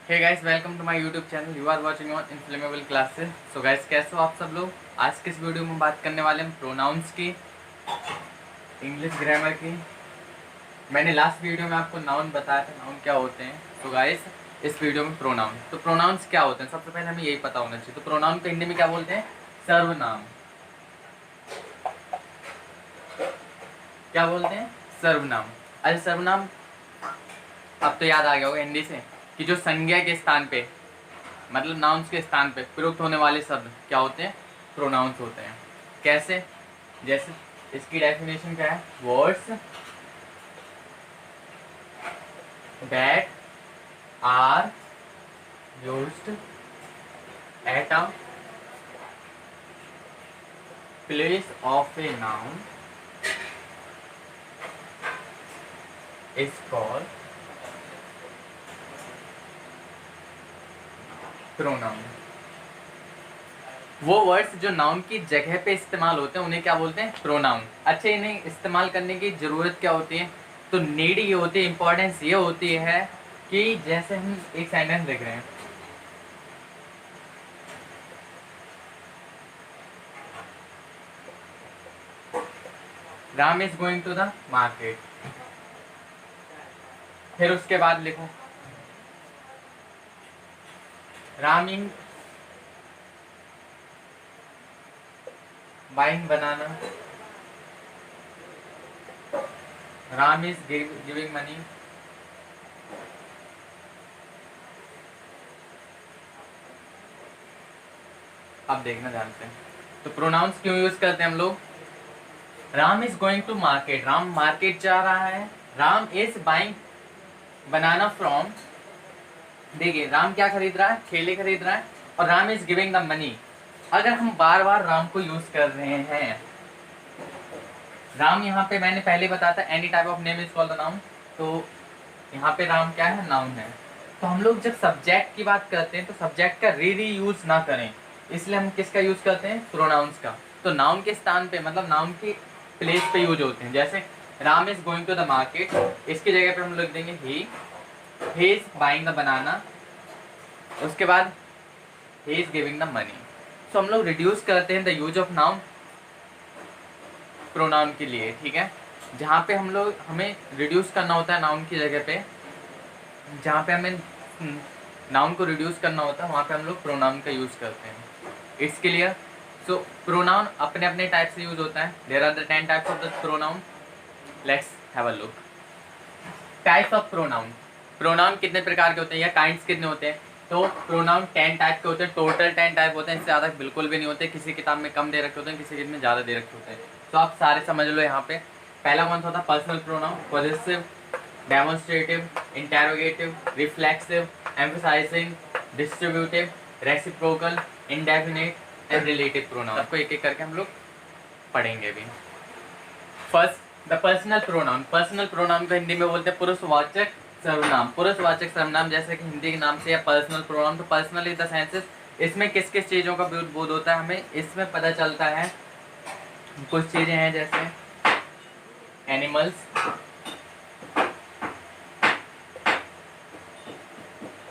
Hey guys, welcome to my YouTube channel. You are watching on inflammable classes. So guys, कैसे हो आप सब लोग। आज के इस वीडियो में बात करने वाले हम प्रोनाउंस की, इंग्लिश ग्रामर की। मैंने लास्ट वीडियो में आपको नाउन बताया था, नाउन क्या होते हैं। तो गाइस, इस वीडियो में प्रोनाउन। तो प्रोनाउंस क्या होते हैं, सबसे पहले हमें यही पता होना चाहिए। तो प्रोनाउन को हिंदी में क्या बोलते हैं? सर्वनाम। क्या बोलते हैं? सर्वनाम। अरे सर्वनाम अब तो याद आ गया होगा हिंदी से, कि जो संज्ञा के स्थान पे, मतलब नाउन्स के स्थान पे प्रयुक्त होने वाले शब्द क्या होते हैं? प्रोनाउंस होते हैं। कैसे? जैसे इसकी डेफिनेशन क्या है? Words that are used at a place of a noun is called pronoun. वो वर्ड्स जो नाउन की जगह पे इस्तेमाल होते हैं उन्हें क्या बोलते हैं? प्रोनाउन। अच्छा, इन्हें इस्तेमाल करने की जरूरत क्या होती है? तो नीड ये होती है, इंपॉर्टेंस ये होती है कि जैसे हम एक सेंटेंस देख रहे हैं, Ram is going to the market. फिर उसके बाद लिखो Ram in buying banana, Ram is giving money. अब देखना जानते हैं तो प्रोनाउंस क्यों यूज करते हैं हम लोग। Ram is going to market, Ram market जा रहा है। Ram is buying banana from, देखिए राम क्या खरीद रहा है? केले खरीद रहा है। और Ram is giving the money. अगर हम बार बार राम को यूज कर रहे हैं, राम यहाँ पे मैंने पहले बताया था any type of name is called the noun. तो यहाँ पे राम क्या है? नाउन है। तो हम लोग जब सब्जेक्ट की बात करते हैं तो सब्जेक्ट का री यूज ना करें, इसलिए हम किसका यूज करते हैं? प्रोनाउंस का। तो नाउन के स्थान पे, मतलब नाउन की प्लेस पे यूज होते हैं। जैसे Ram is going to the market, इसकी जगह पे हम लिख देंगे he is buying the banana. उसके बाद he is giving the money. So हम लोग रिड्यूस करते हैं the use of noun pronoun के लिए, ठीक है। जहाँ पे हमें रिड्यूस करना होता है नाउन की जगह पे, जहाँ पे हमें नाउन को रिड्यूस करना होता है वहाँ पे हम लोग प्रोनाउन का यूज करते हैं। It's clear. सो प्रोनाउन अपने अपने टाइप से यूज होता है। There are the 10 types of the pronoun. Let's have a look. Types of pronoun. Pronoun कितने प्रकार के होते हैं या काइंड्स कितने होते हैं? तो प्रोनाउन 10 टाइप के होते हैं, टोटल 10 टाइप होते हैं, इससे ज़्यादा बिल्कुल भी नहीं होते। किसी किताब में कम दे रखे होते हैं, किसी किताब में ज़्यादा दे रखे होते हैं। तो आप सारे समझ लो यहाँ पे। पहला कौन सा होता है? Personal pronoun. Positive, demonstrative, interrogative, reflexive, emphasising, distributive, reciprocal, indefinite and relative pronoun. आपको एक एक करके हम लोग पढ़ेंगे भी। First, the personal pronoun. Personal pronoun को हिंदी में बोलते हैं पुरुषवाचक सर्वनाम। पुरुषवाचक सर्वनाम जैसे कि हिंदी के नाम से या पर्सनल प्रोनाउन। तो पर्सनल इन द सेंसेस, इसमें किस किस चीज़ों का बोध होता है हमें इसमें पता चलता है। कुछ चीज़ें हैं जैसे एनिमल्स,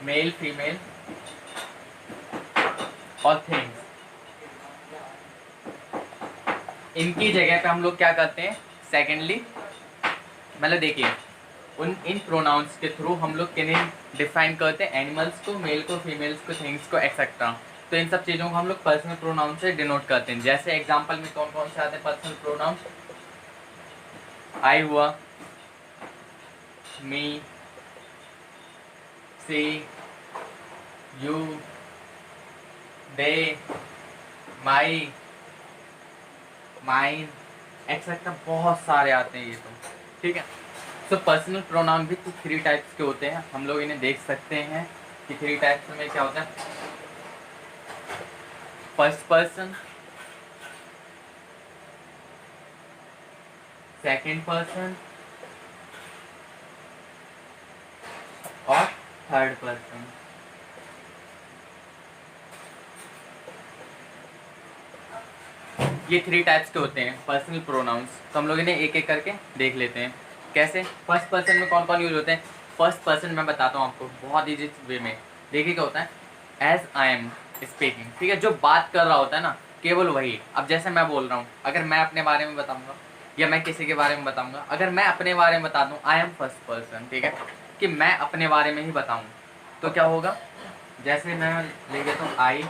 मेल फीमेल और थिंग्स। इनकी जगह पे हम लोग क्या करते हैं? सेकेंडली, मतलब देखिए इन प्रोनाउंस के थ्रू हम लोग किन्हें डिफाइन करते हैं? एनिमल्स को, मेल को, फीमेल्स को, थिंग्स को, एक्सेट्रा। तो इन सब चीज़ों को हम लोग पर्सनल प्रोनाउन से डिनोट करते हैं। जैसे एग्जांपल में कौन कौन से आते हैं पर्सनल प्रोनाउन? आई हुआ, me, she, you, they, my, mine, etcetera. बहुत सारे आते हैं ये तो, ठीक है। सो पर्सनल प्रोनाउन भी कुछ 3 टाइप्स के होते हैं। हम लोग इन्हें देख सकते हैं कि 3 टाइप्स में क्या होता है। फर्स्ट पर्सन, सेकंड पर्सन और थर्ड पर्सन। ये 3 टाइप्स के होते हैं पर्सनल प्रोनाउंस। तो हम लोग इन्हें एक एक करके देख लेते हैं। कैसे? फर्स्ट पर्सन में कौन कौन यूज होते हैं? फर्स्ट पर्सन मैं बताता हूँ आपको बहुत ईजी वे में। देखिए क्या होता है, एज आई एम स्पीकिंग, ठीक है, जो बात कर रहा होता है ना केवल वही। अब जैसे मैं बोल रहा हूँ, अगर मैं अपने बारे में बताऊंगा या मैं किसी के बारे में बताऊंगा, अगर मैं अपने बारे में बता दूं, आई एम फर्स्ट पर्सन, ठीक है, कि मैं अपने बारे में ही बताऊं, तो क्या होगा, जैसे मैं ले लेता हूँ आई,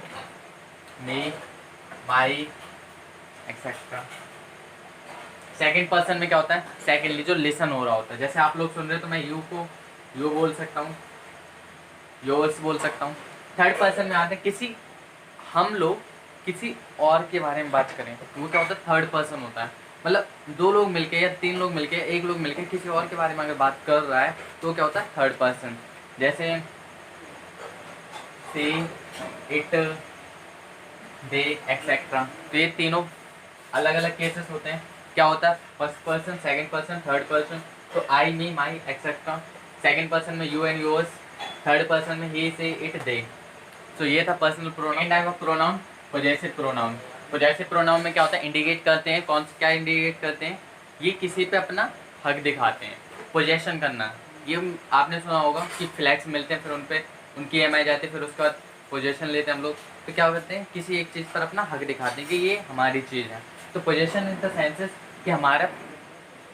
मी, माई, एक्सेट्रा। सेकंड पर्सन में क्या होता है, सेकंडली जो लिसन हो रहा होता है, जैसे आप लोग सुन रहे हो तो मैं यू को यू बोल सकता हूँ, योर्स बोल सकता हूँ। थर्ड पर्सन में आते हैं किसी, हम लोग किसी और के बारे में बात करें, वो क्या होता है, थर्ड पर्सन होता है। मतलब दो लोग मिलके या तीन लोग मिलके, एक लोग मिलके किसी और के बारे में अगर बात कर रहा है तो क्या होता है, थर्ड पर्सन। जैसे सी, इट, दे, एक्सेट्रा, तो ये तीनों अलग अलग केसेस होते हैं। क्या होता है, first person, second person, third person. तो आई, मी, माई, एक्सेट्रा। सेकंड पर्सन में you and yours, third person में ही, से, इट, दे। तो ये था personal pronoun. Type of pronoun, possessive pronoun. Possessive pronoun में क्या होता है, इंडिकेट करते हैं, कौन क्या इंडिकेट करते हैं, ये किसी पे अपना हक दिखाते हैं। पोजेशन करना, ये आपने सुना होगा कि फ्लैग्स मिलते हैं, फिर उन पे उनकी EMI जाती है, फिर उसके बाद पोजेशन लेते हैं हम लोग। तो क्या करते हैं, किसी एक चीज़ पर अपना हक दिखाते हैं कि ये हमारी चीज़ है। तो पोजेशन इन द सेंसेस कि हमारा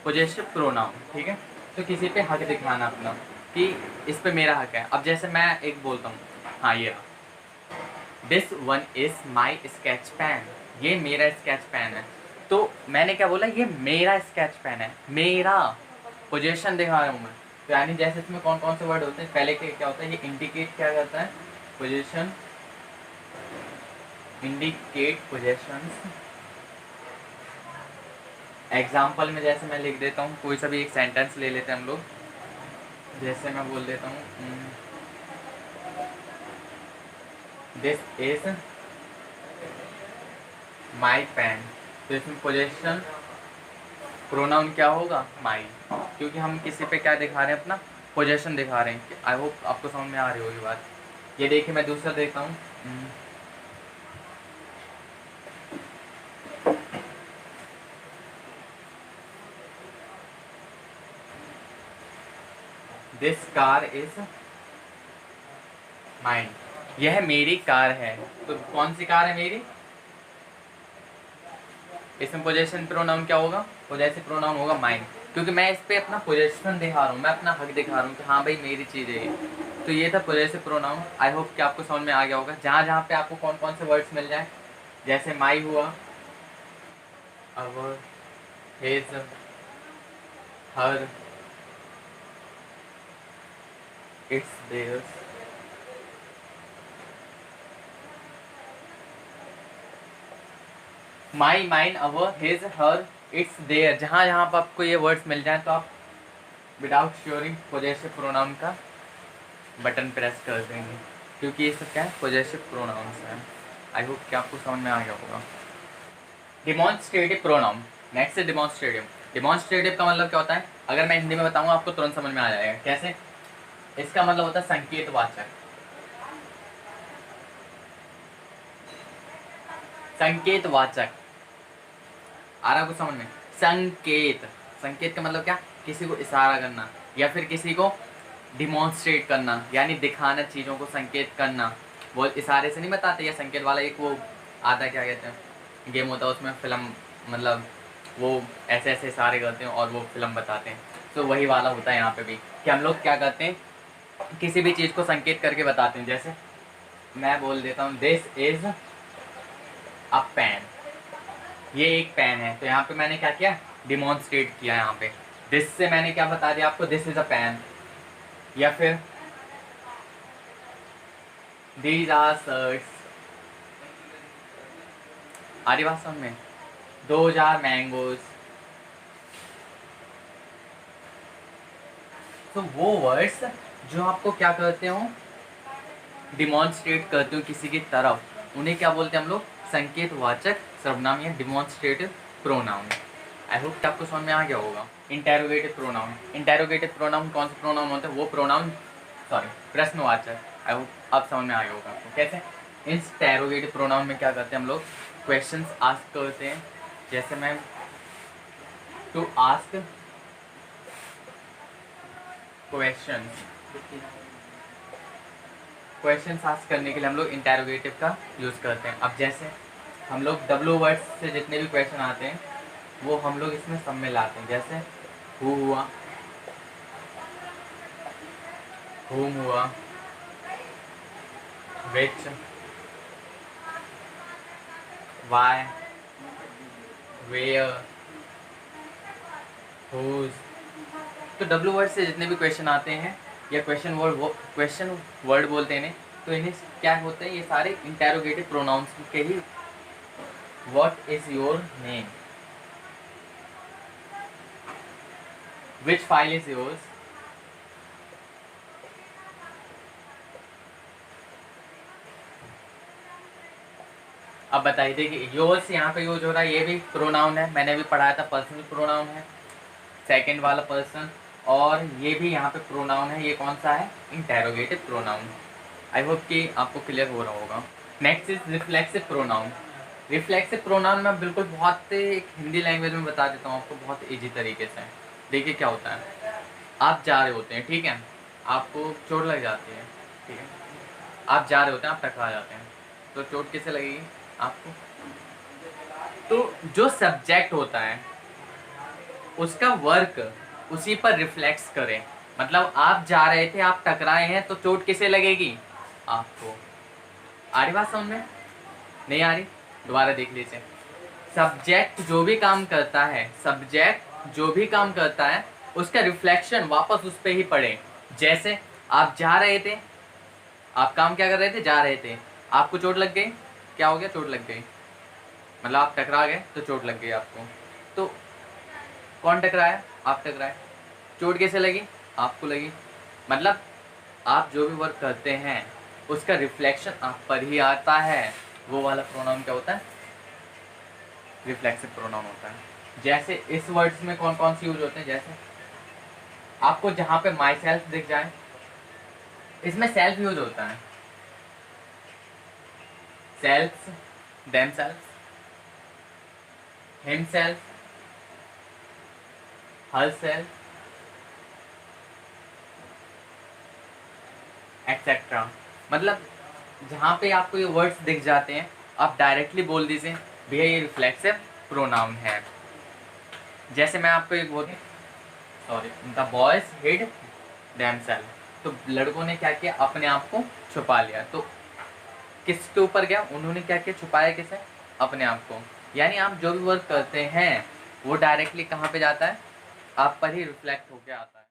पोजेसिव प्रोनाउन, ठीक है, तो किसी पे हक दिखाना अपना कि इस पे मेरा हक है। अब जैसे मैं एक बोलता हूँ, हाँ ये this one is my sketch pen, ये मेरा स्केच पेन है। तो मैंने क्या बोला, ये मेरा स्केच पेन है, मेरा पोजीशन दिखा रहा हूँ मैं। तो यानी जैसे इसमें कौन कौन से वर्ड होते हैं, पहले के क्या होता है, ये इंडिकेट क्या करता है, पोजीशन, इंडिकेट पोजीशंस। एग्जाम्पल में जैसे मैं लिख देता हूँ, कोई सा भी एक सेंटेंस ले लेते हैं हम लोग, जैसे मैं बोल देता हूँ दिस इज माई पेन, तो इसमें पोजीशन प्रोनाउन क्या होगा, माई, क्योंकि हम किसी पे क्या दिखा रहे हैं, अपना पोजीशन दिखा रहे हैं। आई होप आपको समझ में आ रही होगी बात। ये देखिए मैं दूसरा देखता हूँ, दिस कार इज माइन, यह मेरी कार है। तो कौन सी कार है, मेरी। इसमें पोजेशन प्रोनाउन क्या होगा, पोजेसिव प्रोनाउन होगा माइन, क्योंकि मैं इस पे अपना पोजेशन दिखा रहा हूँ, मैं अपना हक दिखा रहा हूँ कि हाँ भाई मेरी चीज़ है ये। तो ये था पोजेसिव प्रोनाउन। आई होप कि आपको समझ में आ गया होगा। जहाँ जहाँ पे आपको कौन कौन से वर्ड्स मिल जाए, जैसे माई हुआ, our, his, her, its, theirs. My, mine, our, his, her, its, their, जहाँ जहाँ पर आपको ये वर्ड्स मिल जाए तो आप विदाउट श्योरिंग पोजेसिव प्रोनाउन का बटन प्रेस कर देंगे, क्योंकि ये सब क्या है, पोजेसिव प्रोनाउंस हैं। आई होप कि आपको समझ में आ गया होगा। डिमॉन्स्ट्रेटिव प्रोनाउन, नेक्स्ट है डिमॉन्स्ट्रेटिव। डिमॉन्स्ट्रेटिव का मतलब क्या होता है, अगर मैं हिंदी में बताऊंगा आपको तुरंत समझ में आ जाएगा। कैसे, इसका मतलब होता है संकेतवाचक। संकेतवाचक आ रहा कुछ समझ में, संकेत, संकेत का मतलब क्या, किसी को इशारा करना या फिर किसी को डिमॉन्स्ट्रेट करना, यानी दिखाना, चीज़ों को संकेत करना। वो इशारे से नहीं बताते, या संकेत वाला एक वो आता है, क्या कहते हैं, गेम होता है उसमें, फिल्म, मतलब वो ऐसे ऐसे इशारे करते हैं और वो फिल्म बताते हैं। तो वही वाला होता है यहाँ पे भी, कि हम लोग क्या करते हैं, किसी भी चीज़ को संकेत करके बताते हैं। जैसे मैं बोल देता हूँ दिस इज अ पेन, ये एक पेन है, तो यहाँ पे मैंने क्या किया, डिमॉन्स्ट्रेट किया। यहाँ पे दिस से मैंने क्या बता दिया आपको, दिस इज अ पेन। या फिर दीज आर शर्ट्स, आरी बात समझ में, दोज आर मैंगोज। तो वो वर्ड्स जो आपको क्या करते हो, डिमॉन्स्ट्रेट करते हो किसी की तरफ, उन्हें क्या बोलते हैं हम लोग, संकेतवाचक सर्वनाम या डिमॉन्स्ट्रेटिव प्रोनाउन। आई होप कि आपको समझ में आ गया होगा। इंटेरोगेटिव प्रोनाउन, इंटेरोगेटिव प्रोनाउन कौन से प्रोनाउन होते हैं, वो प्रोनाउन, सॉरी, प्रश्नवाचक। आई होप अब समझ में आ गया होगा आपको। कैसे, इंटेरोगेटिव प्रोनाउन में क्या करते हैं हम लोग, क्वेश्चंस आस्क करते हैं। जैसे मैं to ask questions, question ask करने के लिए हम लोग इंटेरोगेटिव का यूज़ करते हैं। अब जैसे हम लोग W वर्ड्स से जितने भी क्वेश्चन आते हैं वो हम लोग इसमें सब में लाते हैं। जैसे हु हुआ, whom हुआ, which, why, where, whose। तो W वर्ड से जितने भी क्वेश्चन आते हैं या क्वेश्चन वर्ड बोलते हैं इन्हें, तो इन्हें क्या होते हैं, ये सारे इंटेरोगेटिव प्रोनाउंस के ही। What is your name, which file is yours, अब बताइए। देखिए योर्स यहाँ पे यूज हो रहा है, ये भी प्रोनाउन है, मैंने भी पढ़ाया था, पर्सनल प्रोनाउन है, सेकंड वाला पर्सन, और ये भी यहाँ पे प्रोनाउन है। ये कौन सा है, इंटेरोगेटिव प्रोनाउन। आई होप कि आपको क्लियर हो रहा होगा। Next is reflexive pronoun. Reflexive pronoun में बिल्कुल बहुत एक हिंदी लैंग्वेज में बता देता हूँ आपको, बहुत इजी तरीके से। देखिए क्या होता है, आप जा रहे होते हैं, ठीक है, आपको चोट लग जाती है, ठीक है, आप जा रहे होते हैं, आप टकरा जाते हैं, तो चोट किससे लगेगी, आपको। तो जो सब्जेक्ट होता है उसका वर्क उसी पर रिफ्लेक्स करे। मतलब आप जा रहे थे, आप टकराए हैं, तो चोट किसे लगेगी, आपको। आ रही बात समझ में, नहीं आ रही, दोबारा देख लीजिए। सब्जेक्ट जो भी काम करता है, सब्जेक्ट जो भी काम करता है उसका रिफ्लेक्शन वापस उस पर ही पड़े। जैसे आप जा रहे थे, आप काम क्या कर रहे थे, जा रहे थे, आपको चोट लग गई, क्या हो गया, चोट लग गई, मतलब आप टकरा गए तो चोट लग गई आपको। तो कौन टकराया, आप टकराए, चोट कैसे लगी, आपको लगी। मतलब आप जो भी वर्क करते हैं उसका रिफ्लेक्शन आप पर ही आता है। वो वाला प्रोनाउन क्या होता है, रिफ्लेक्सिव प्रोनाउन होता है। जैसे इस वर्ड्स में कौन कौन से यूज होते हैं, जैसे आपको जहां पे माई सेल्फ दिख जाए, इसमें सेल्फ यूज होता है। Self, them self, himself, herself, etcetera. मतलब जहाँ पे आपको ये वर्ड्स दिख जाते हैं आप डायरेक्टली बोल दीजिए भैया ये रिफ्लेक्सिव प्रोनाउन है। जैसे मैं आपको एक बोल, sorry, the boys hid themselves, तो लड़कों ने क्या किया, अपने आप को छुपा लिया। तो किसके ऊपर गया, उन्होंने क्या किया, छुपाया किसे, अपने आप को। यानी आप जो भी वर्क करते हैं वो डायरेक्टली कहाँ पे जाता है, आप पर ही रिफ्लेक्ट होके आता है।